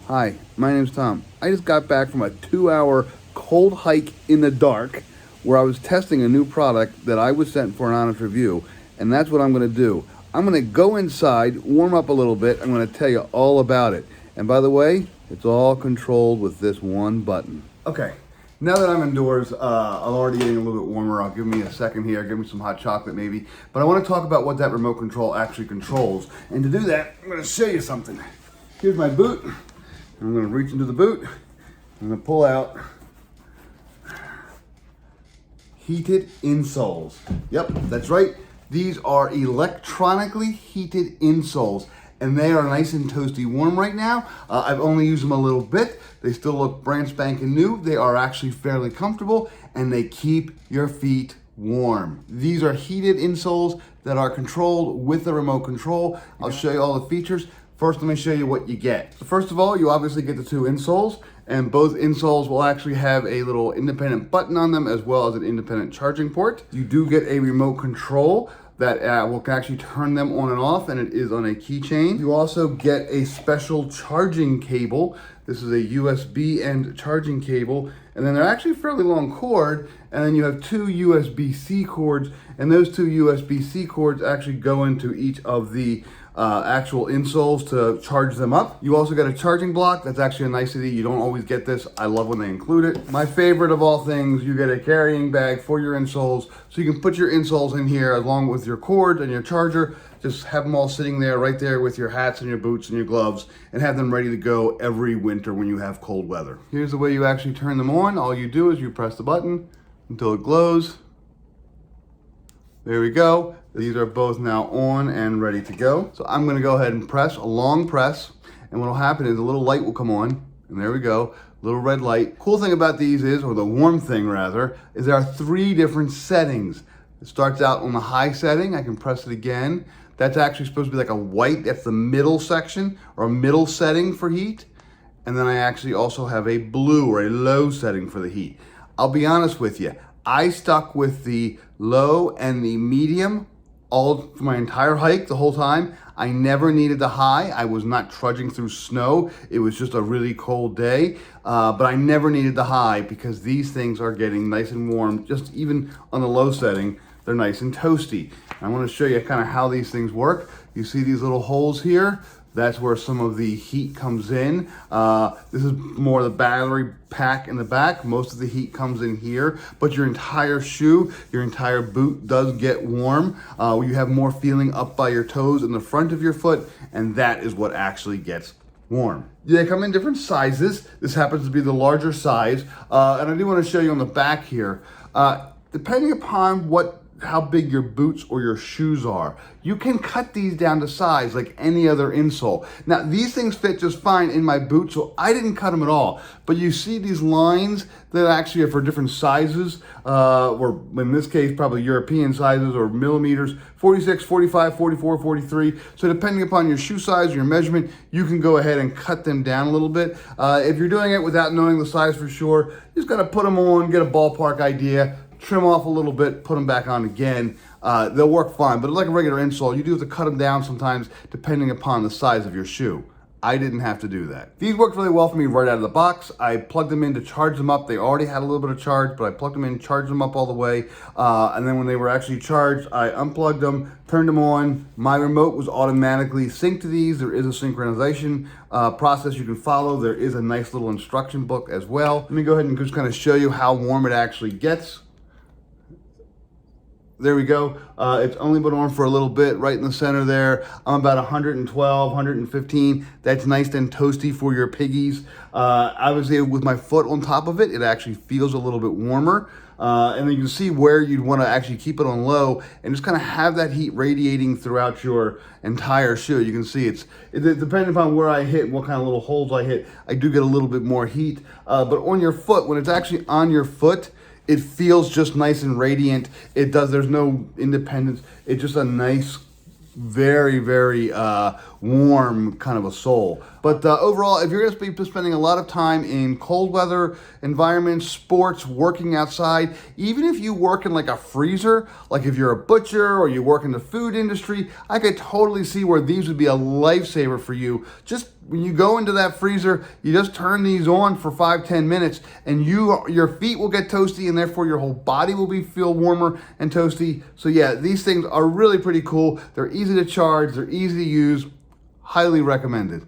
Hi, my name's Tom. I just got back from a 2-hour cold hike in the dark where I was testing a new product that I was sent for an honest review, and that's what I'm going to do. I'm going to go inside, warm up a little bit. I'm going to tell you all about it. And by the way, it's all controlled with this one button. Okay, now that I'm indoors, I'm already getting a little bit warmer. I'll give me a second here, give me some hot chocolate maybe. But I want to talk about what that remote control actually controls. And to do that, I'm going to show you something. Here's my boot. I'm going to reach into the boot. I'm going to pull out heated insoles. Yep, that's right. These are electronically heated insoles, and they are nice and toasty warm right now. I've only used them a little bit. They still look brand spanking new. They are actually fairly comfortable, and they keep your feet warm. These are heated insoles that are controlled with the remote control. I'll show you all the features. First, let me show you what you get. So first of all, you obviously get the two insoles, and both insoles will actually have a little independent button on them as well as an independent charging port. You do get a remote control that will actually turn them on and off, and it is on a keychain. You also get a special charging cable. This is a USB end charging cable, and then they're actually fairly long cord, and then you have two USB-C cords, and those two USB-C cords actually go into each of the actual insoles to charge them up. You also get a charging block. That's actually a nicety. You don't always get this. I love when they include it. My favorite of all things, you get a carrying bag for your insoles, so you can put your insoles in here along with your cord and your charger. Just have them all sitting there right there with your hats and your boots and your gloves, and have them ready to go every winter when you have cold weather. Here's the way you actually turn them on. All you do is you press the button until it glows. There we go. These are both now on and ready to go. So I'm gonna go ahead and press a long press, and what'll happen is a little light will come on, and there we go, little red light. Cool thing about these is, or the warm thing rather, is there are 3 different settings. It starts out on the high setting. I can press it again. That's actually supposed to be like a white, that's the middle section, or a middle setting for heat. And then I actually also have a blue or a low setting for the heat. I'll be honest with you, I stuck with the low and the medium all for my entire hike the whole time. I never needed the high. I was not trudging through snow. It was just a really cold day, but I never needed the high because these things are getting nice and warm. Just even on the low setting, they're nice and toasty. I want to show you kind of how these things work. You see these little holes here? That's where some of the heat comes in. This is more the battery pack in the back. Most of the heat comes in here, but your entire shoe, your entire boot does get warm. You have more feeling up by your toes in the front of your foot, and that is what actually gets warm. They come in different sizes. This happens to be the larger size. And I do want to show you on the back here, depending upon how big your boots or your shoes are, you can cut these down to size like any other insole. Now, these things fit just fine in my boot, so I didn't cut them at all. But you see these lines that actually are for different sizes, or in this case, probably European sizes or millimeters, 46, 45, 44, 43. So depending upon your shoe size, your measurement, you can go ahead and cut them down a little bit. If you're doing it without knowing the size for sure, you just gotta put them on, get a ballpark idea, trim off a little bit, put them back on again. They'll work fine, but like a regular insole, you do have to cut them down sometimes depending upon the size of your shoe. I didn't have to do that. These worked really well for me right out of the box. I plugged them in to charge them up. They already had a little bit of charge, but I plugged them in, charged them up all the way. And then when they were actually charged, I unplugged them, turned them on. My remote was automatically synced to these. There is a synchronization process you can follow. There is a nice little instruction book as well. Let me go ahead and just kind of show you how warm it actually gets. There we go. It's only been on for a little bit right in the center there. I'm about 112, 115. That's nice and toasty for your piggies. Obviously with my foot on top of it, it actually feels a little bit warmer. And then you can see where you'd want to actually keep it on low and just kind of have that heat radiating throughout your entire shoe. You can see it's depending upon where I hit, what kind of little holes I hit, I do get a little bit more heat. But on your foot, when it's actually on your foot, it feels just nice and radiant. There's no independence. It's just a nice, very, very warm kind of a sole. But overall, if you're going to be spending a lot of time in cold weather environments, sports, working outside, even if you work in like a freezer, like if you're a butcher or you work in the food industry, I could totally see where these would be a lifesaver for you. Just when you go into that freezer, you just turn these on for 5-10 minutes and your feet will get toasty, and therefore your whole body will feel warmer and toasty. So yeah, these things are really pretty cool. They're easy to charge, they're easy to use, highly recommended.